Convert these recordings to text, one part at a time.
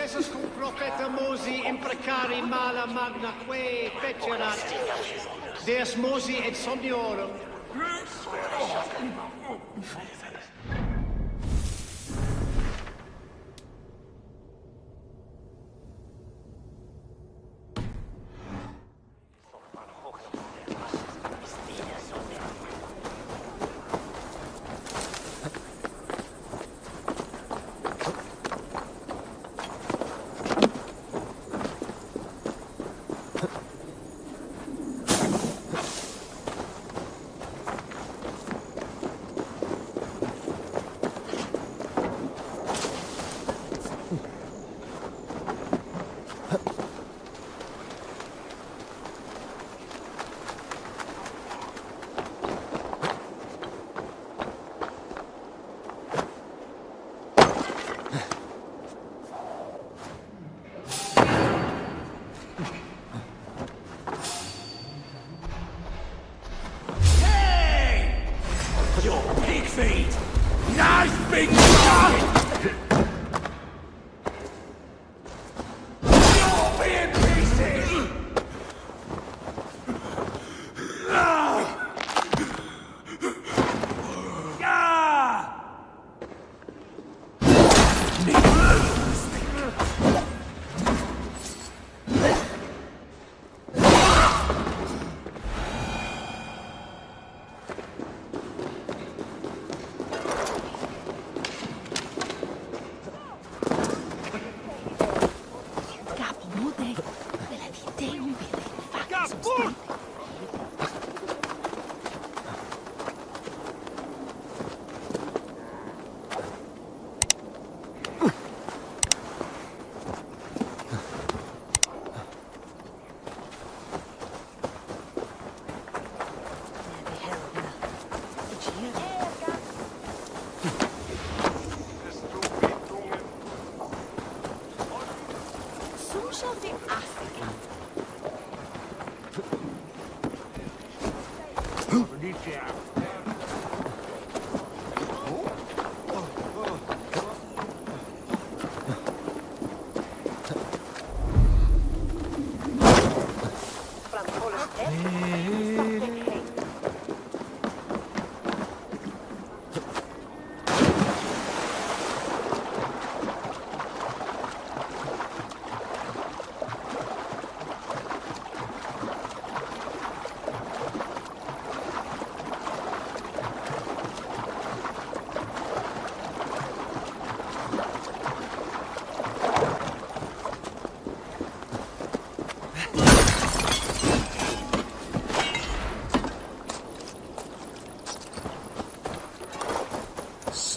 Cessus cum profeta Mosi imprecari mala magna que fecerat. Deus Mosi et somniorum.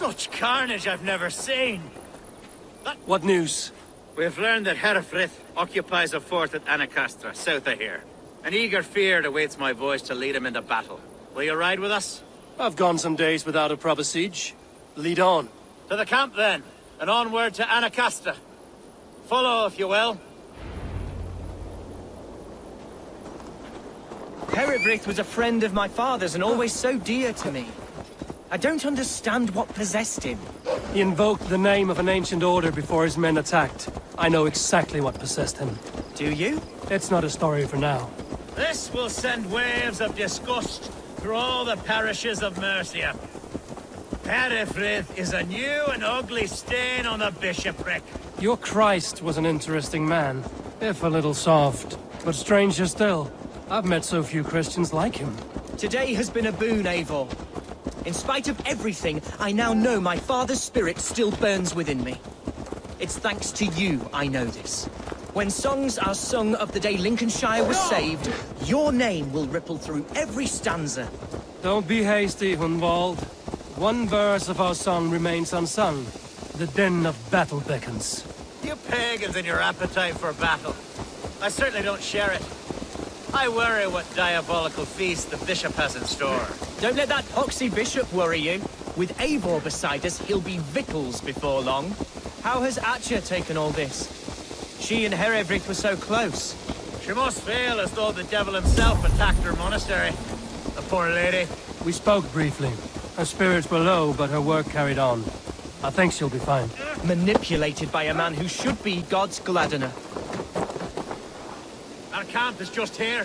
Such carnage I've never seen. What news? We've learned that Herefrith occupies a fort at Anacastra, south of here. An eager fear awaits my voice to lead him into battle. Will you ride with us? I've gone some days without a proper siege. Lead on. To the camp then, and onward to Anacastra. Follow, if you will. Herefrith was a friend of my father's and always so dear to me. I don't understand what possessed him. He invoked the name of an ancient order before his men attacked. I know exactly what possessed him. Do you? It's not a story for now. This will send waves of disgust through all the parishes of Mercia. Herefrith is a new and ugly stain on the bishopric. Your Christ was an interesting man, if a little soft. But stranger still, I've met so few Christians like him. Today has been a boon, Eivor. In spite of everything, I now know my father's spirit still burns within me. It's thanks to you I know this. When songs are sung of the day Lincolnshire was saved, your name will ripple through every stanza. Don't be hasty, Hunwald. One verse of our song remains unsung. The din of battle beckons. You pagans and your appetite for battle. I certainly don't share it. I worry what diabolical feast the bishop has in store. Don't let that poxy bishop worry you. With Eivor beside us, he'll be victuals before long. How has Atcha taken all this? She and Herefrith were so close. She must feel as though the devil himself attacked her monastery. The poor lady. We spoke briefly. Her spirits were low, but her work carried on. I think she'll be fine. Manipulated by a man who should be God's gladdener. Our camp is just here.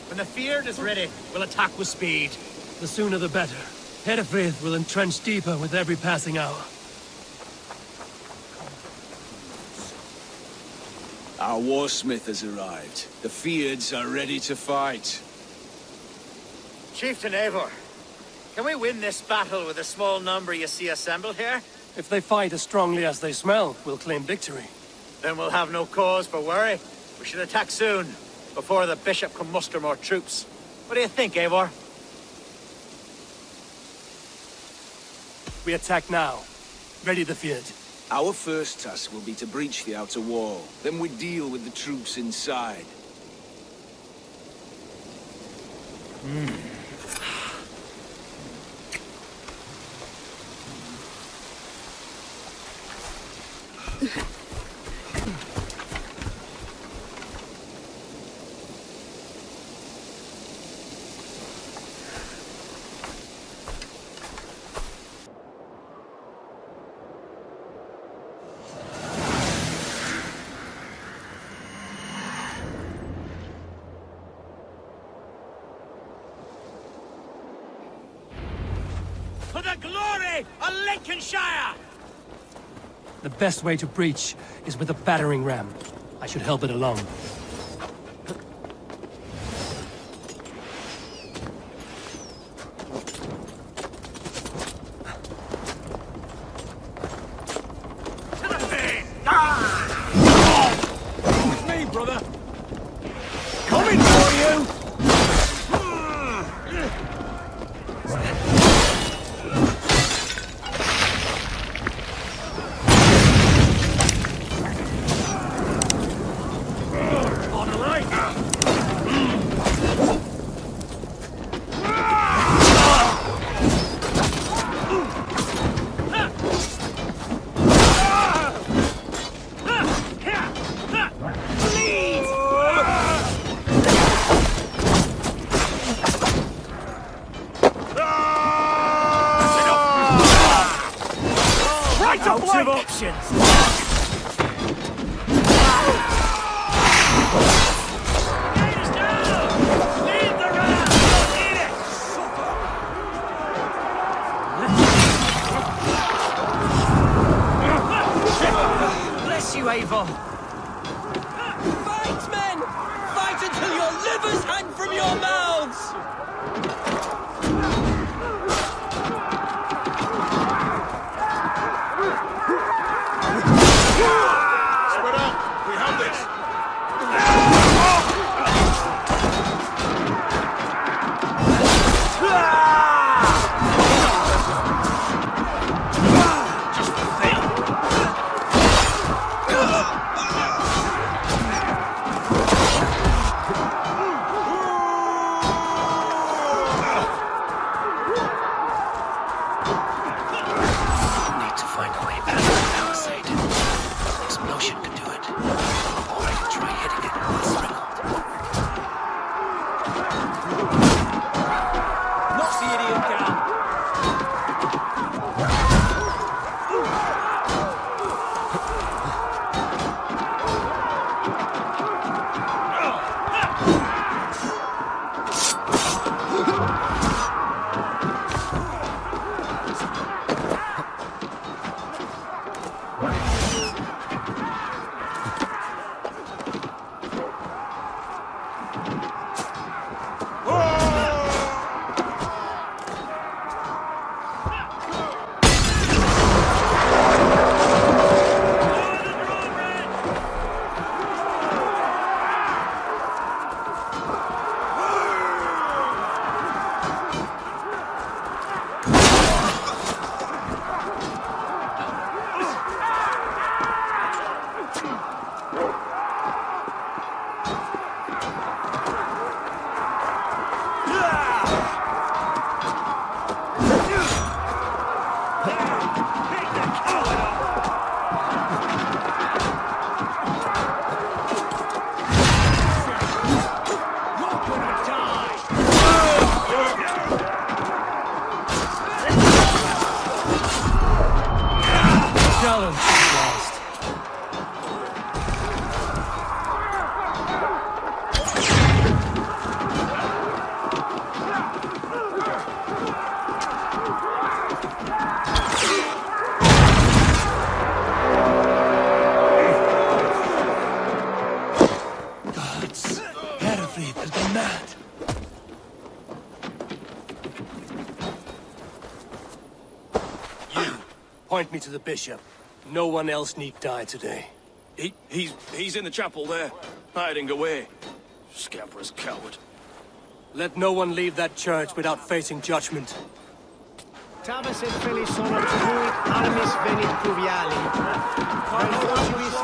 When the Feared is ready, we'll attack with speed. The sooner the better. Herefrith will entrench deeper with every passing hour. Our warsmith has arrived. The Feareds are ready to fight. Chieftain Eivor, can we win this battle with the small number you see assembled here? If they fight as strongly as they smell, we'll claim victory. Then we'll have no cause for worry. We should attack soon, before the bishop can muster more troops. What do you think, Eivor? We attack now. Ready the Feared. Our first task will be to breach the outer wall. Then we deal with the troops inside. For the glory of Lincolnshire! The best way to breach is with a battering ram. I should help it along. Me, brother! Coming for you! Bless you, Eivor. Fight, men! Fight until your livers hang from your mouths! Spread out! We have this! Need to find a way past the palisade. The explosion could do it. Or I could try hitting it with a stranglehold. Knock the idiot down! Challenge. Point me to the bishop. No one else need die today. He's in the chapel there, hiding away. Scamper's coward. Let no one leave that church without facing judgment. Tabas et feli sono tuit armis venit pluviali. Vel fortuis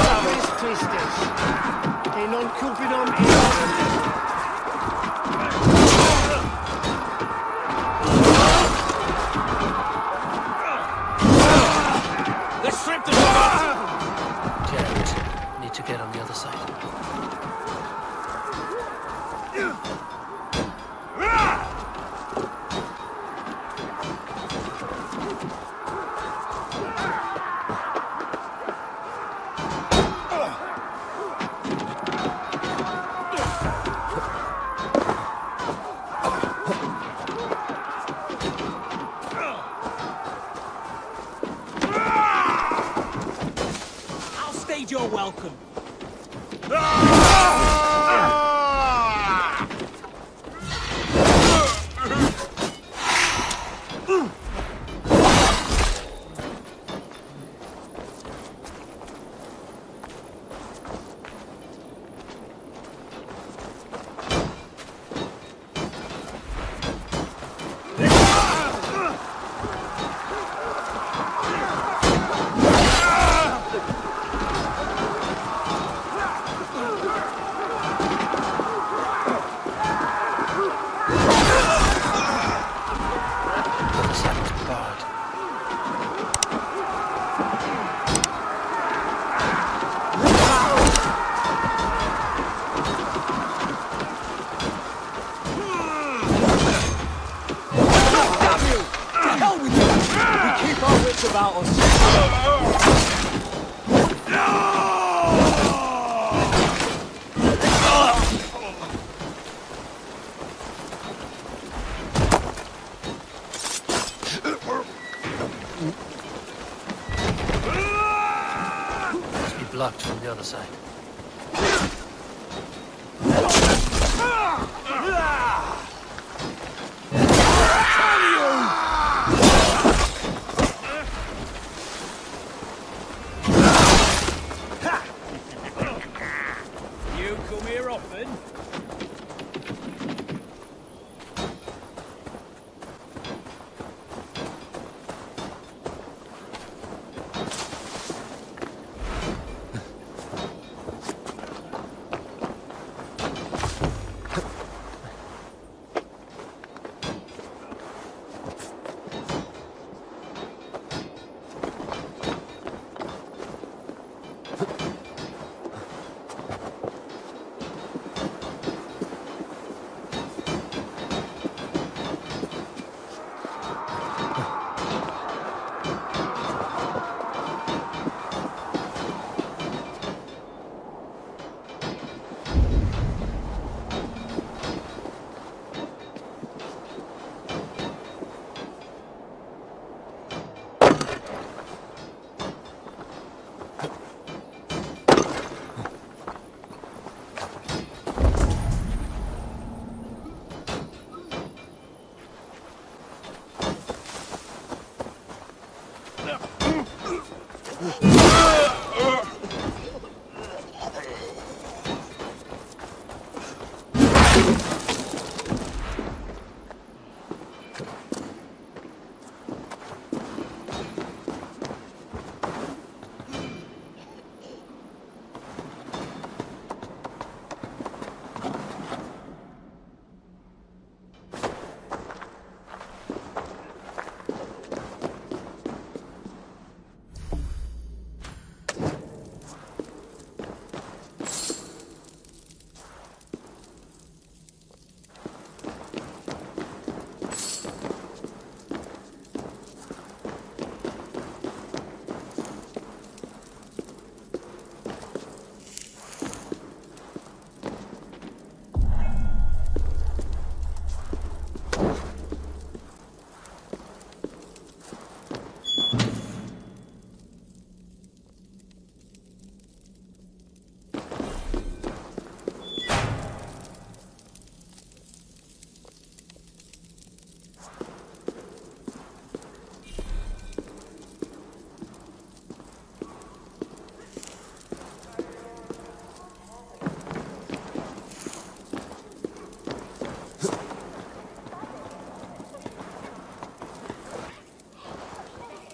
Tabis tristes. Que non cupidum Let's strip them apart! Damn it. Need to get on the other side. I'll stage your welcome. About us. Must be blocked from the other side. You come here often?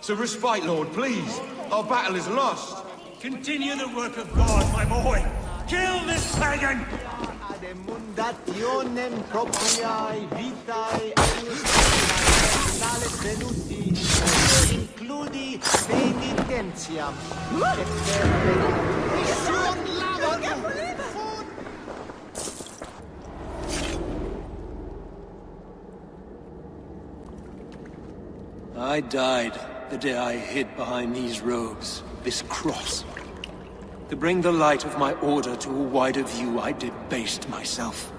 To respite, Lord, please. Our battle is lost. Continue the work of God, my boy. Kill this pagan! Ademundationem propriae vitae finales venuti, includi penitentiam. I died the day I hid behind these robes, this cross. To bring the light of my order to a wider view, I debased myself.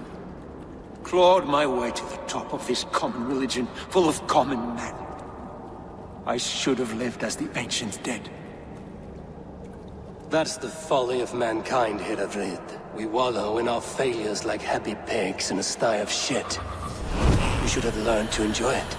Clawed my way to the top of this common religion, full of common men. I should have lived as the ancients did. That's the folly of mankind, Yreid. We wallow in our failures like happy pigs in a sty of shit. We should have learned to enjoy it.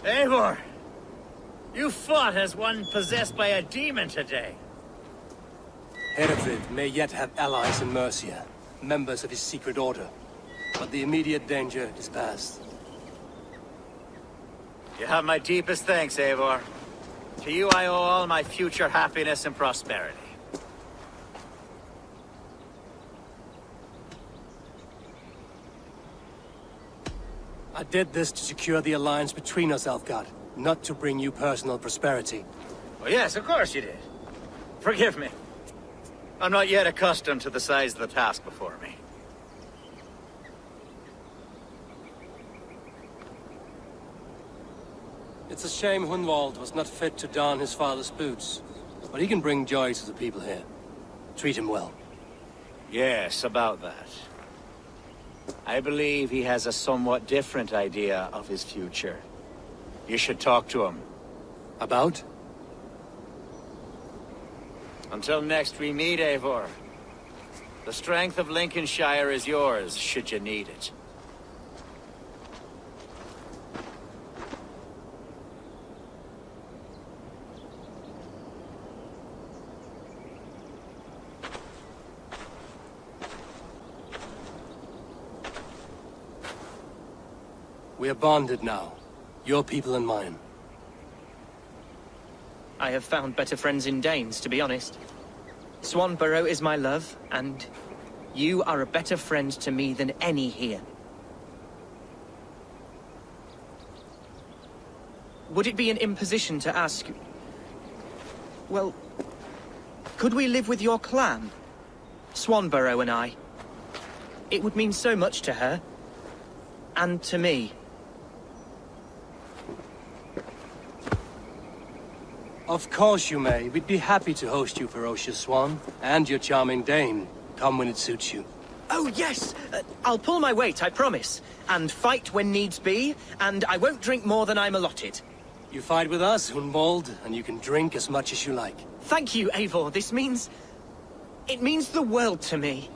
Eivor! You fought as one possessed by a demon today. Yreid may yet have allies in Mercia, members of his secret order. But the immediate danger is past. You have my deepest thanks, Eivor. To you I owe all my future happiness and prosperity. I did this to secure the alliance between us, Alfgard, not to bring you personal prosperity. Oh yes, of course you did. Forgive me. I'm not yet accustomed to the size of the task before me. It's a shame Hunwald was not fit to don his father's boots. But he can bring joy to the people here. Treat him well. Yes, about that. I believe he has a somewhat different idea of his future. You should talk to him. About? Until next we meet, Eivor. The strength of Lincolnshire is yours, should you need it. We are bonded now. Your people and mine. I have found better friends in Danes, to be honest. Swanborough is my love, and you are a better friend to me than any here. Would it be an imposition to ask... Well, could we live with your clan? Swanborough and I. It would mean so much to her. And to me. Of course you may. We'd be happy to host you, ferocious swan. And your charming dame. Come when it suits you. Oh, yes! I'll pull my weight, I promise. And fight when needs be, and I won't drink more than I'm allotted. You fight with us, Hunwald, and you can drink as much as you like. Thank you, Eivor. This means... it means the world to me.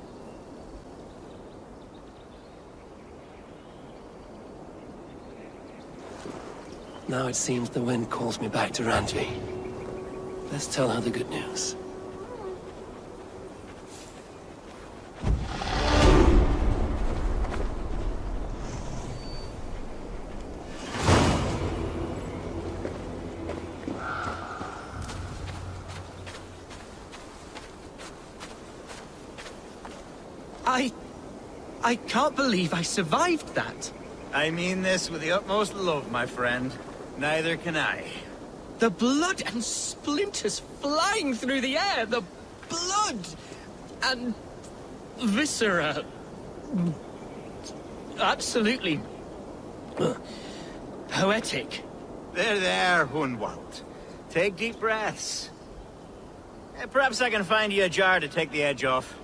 Now it seems the wind calls me back to Randvi. Let's tell her the good news. I can't believe I survived that. I mean this with the utmost love, my friend. Neither can I. The blood and splinters flying through the air. The blood and viscera. Absolutely poetic. There, Hunwald. Take deep breaths. Perhaps I can find you a jar to take the edge off.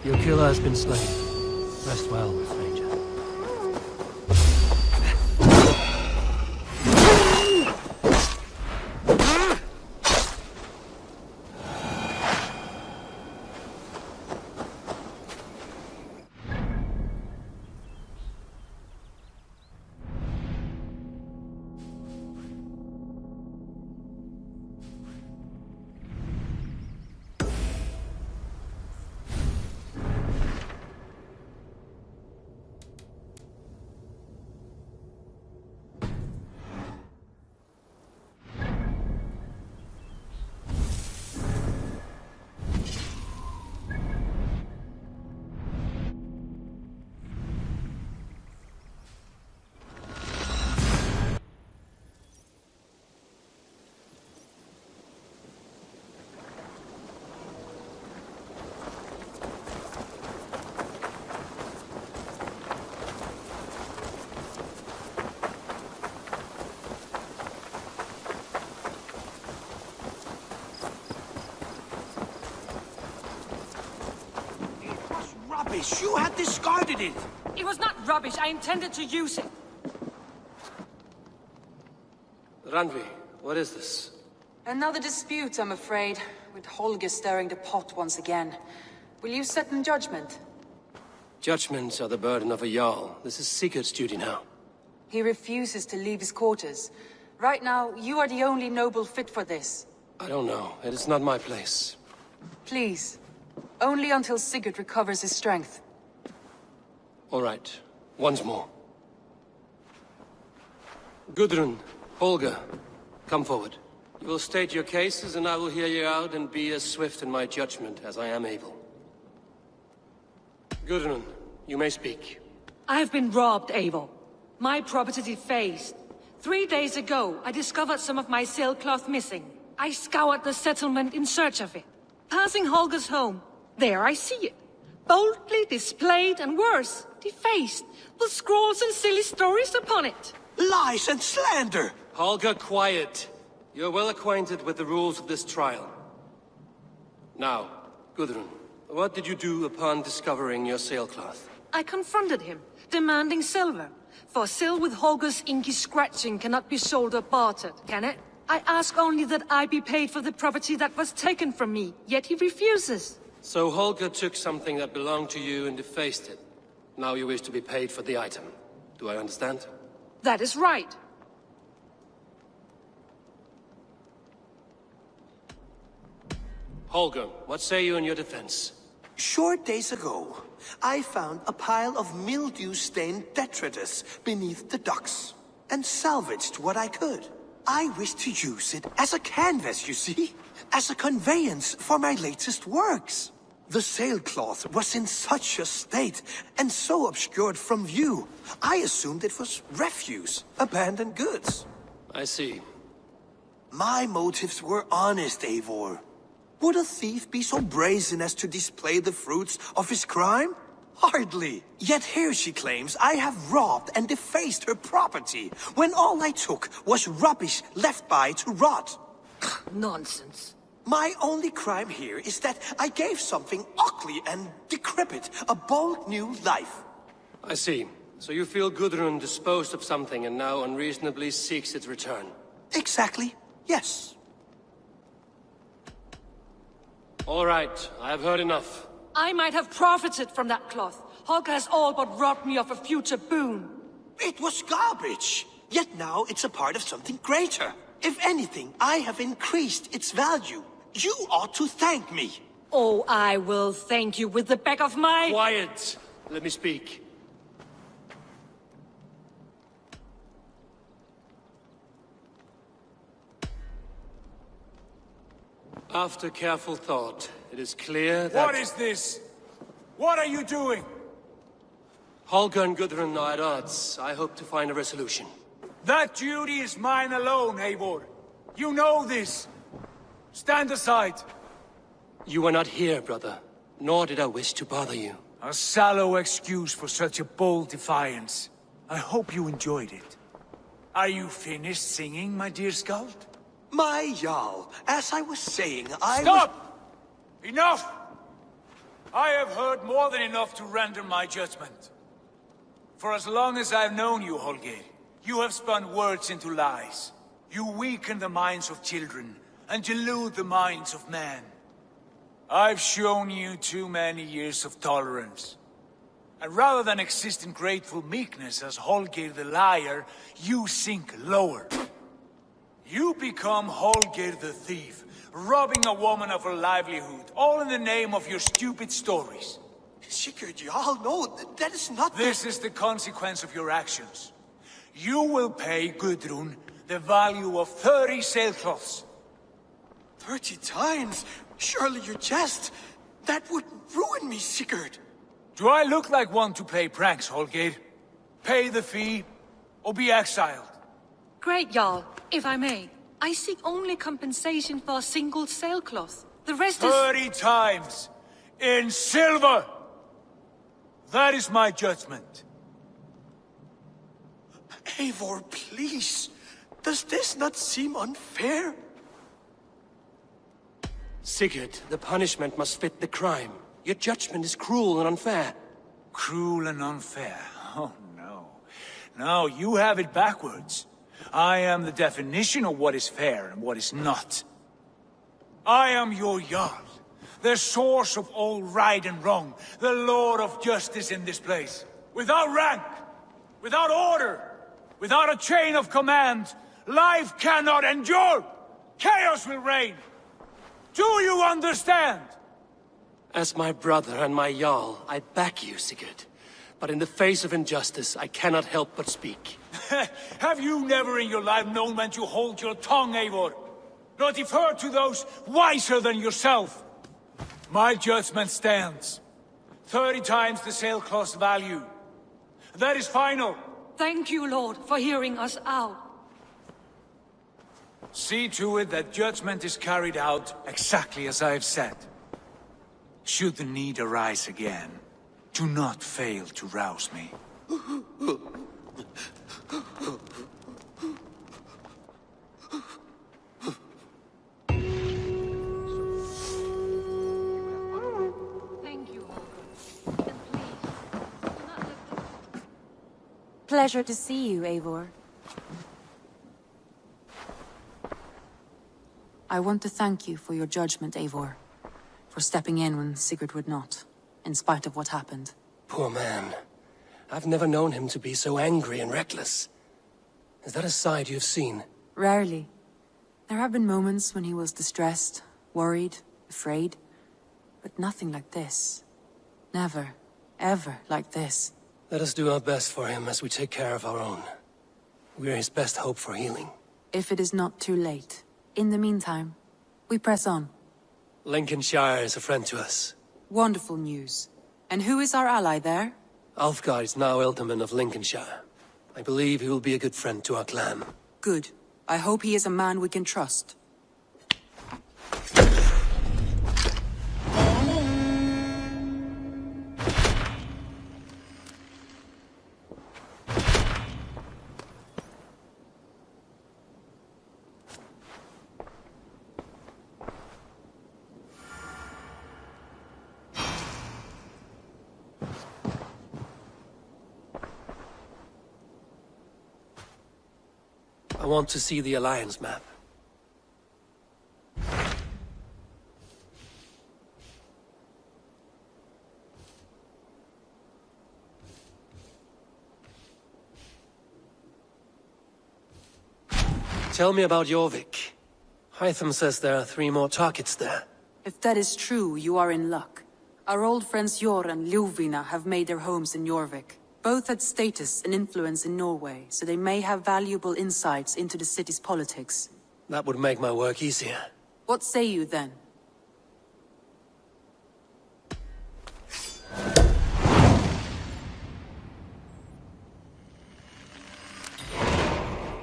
Your killer has been slain. Rest well, stranger. Rubbish! You had discarded it! It was not rubbish. I intended to use it. Randvi, what is this? Another dispute, I'm afraid, with Holger stirring the pot once again. Will you sit in judgment? Judgments are the burden of a Jarl. This is Sigurd's duty now. He refuses to leave his quarters. Right now, you are the only noble fit for this. I don't know. It is not my place. Please. Only until Sigurd recovers his strength. All right. Once more. Gudrun, Holger, come forward. You will state your cases, and I will hear you out and be as swift in my judgment as I am able. Gudrun, you may speak. I have been robbed, Eivor. My property defaced. 3 days ago, I discovered some of my sailcloth missing. I scoured the settlement in search of it. Passing Holger's home, there I see it. Boldly displayed and worse, defaced, with scrawls and silly stories upon it. Lies and slander! Holger, quiet. You're well acquainted with the rules of this trial. Now, Gudrun, what did you do upon discovering your sailcloth? I confronted him, demanding silver. For sil with Holger's inky scratching cannot be sold or bartered, can it? I ask only that I be paid for the property that was taken from me, yet he refuses. So Holger took something that belonged to you and defaced it. Now you wish to be paid for the item. Do I understand? That is right. Holger, what say you in your defense? Short days ago, I found a pile of mildew-stained detritus beneath the docks, and salvaged what I could. I wish to use it as a canvas, you see? As a conveyance for my latest works. The sailcloth was in such a state, and so obscured from view, I assumed it was refuse, abandoned goods. I see. My motives were honest, Eivor. Would a thief be so brazen as to display the fruits of his crime? Hardly. Yet here she claims I have robbed and defaced her property, when all I took was rubbish left by to rot. Nonsense. My only crime here is that I gave something ugly and decrepit a bold new life. I see. So you feel Gudrun disposed of something and now unreasonably seeks its return? Exactly, yes. All right, I have heard enough. I might have profited from that cloth. Holger has all but robbed me of a future boon. It was garbage. Yet now it's a part of something greater. If anything, I have increased its value. You ought to thank me. Oh, I will thank you with the back of my... Quiet! Let me speak. After careful thought, it is clear that... What is this? What are you doing? Holger and Gudrun are at odds. I hope to find a resolution. That duty is mine alone, Eivor. You know this. Stand aside. You were not here, brother. Nor did I wish to bother you. A sallow excuse for such a bold defiance. I hope you enjoyed it. Are you finished singing, my dear Skald? My Jarl, as I was saying, Stop! Enough! I have heard more than enough to render my judgment. For as long as I've known you, Holger, you have spun words into lies. You weaken the minds of children, and delude the minds of men. I've shown you too many years of tolerance. And rather than exist in grateful meekness as Holger the liar, you sink lower. You become Holger the thief, robbing a woman of her livelihood, all in the name of your stupid stories. Sigurd, Jarl, no, that is not This is the consequence of your actions. You will pay Gudrun the value of 30 sailcloths. 30 times? Surely you jest. That would ruin me, Sigurd. Do I look like one to play pranks, Holger? Pay the fee, or be exiled. Great, Jarl. If I may, I seek only compensation for a single sailcloth. The rest is... 30 times! In silver! That is my judgment. Eivor, please. Does this not seem unfair? Sigurd, the punishment must fit the crime. Your judgment is cruel and unfair. Cruel and unfair? Oh, no. No, you have it backwards. I am the definition of what is fair and what is not. I am your Jarl, the source of all right and wrong, the Lord of justice in this place. Without rank, without order, without a chain of command, life cannot endure! Chaos will reign! Do you understand? As my brother and my Jarl, I back you, Sigurd. But in the face of injustice, I cannot help but speak. Have you never in your life known when to hold your tongue, Eivor? Not defer to those wiser than yourself. My judgment stands. 30 times the sailcloth's value. That is final. Thank you, Lord, for hearing us out. See to it that judgment is carried out exactly as I have said. Should the need arise again, do not fail to rouse me. Thank you, Holger. And please, do not let this... Pleasure to see you, Eivor. I want to thank you for your judgment, Eivor. For stepping in when Sigurd would not, in spite of what happened. Poor man. I've never known him to be so angry and reckless. Is that a side you've seen? Rarely. There have been moments when he was distressed, worried, afraid. But nothing like this. Never, ever like this. Let us do our best for him as we take care of our own. We're his best hope for healing. If it is not too late. In the meantime, we press on. Lincolnshire is a friend to us. Wonderful news. And who is our ally there? Alfgar is now Ealdorman of Lincolnshire. I believe he will be a good friend to our clan. Good. I hope he is a man we can trust. I want to see the Alliance map. Tell me about Jorvik. Hytham says there are 3 more targets there. If that is true, you are in luck. Our old friends Jor and Ljuvina have made their homes in Jorvik. Both had status and influence in Norway, so they may have valuable insights into the city's politics. That would make my work easier. What say you then?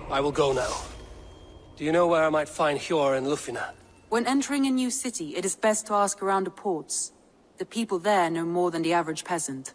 I will go now. Do you know where I might find Hjor and Ljufina? When entering a new city, it is best to ask around the ports. The people there know more than the average peasant.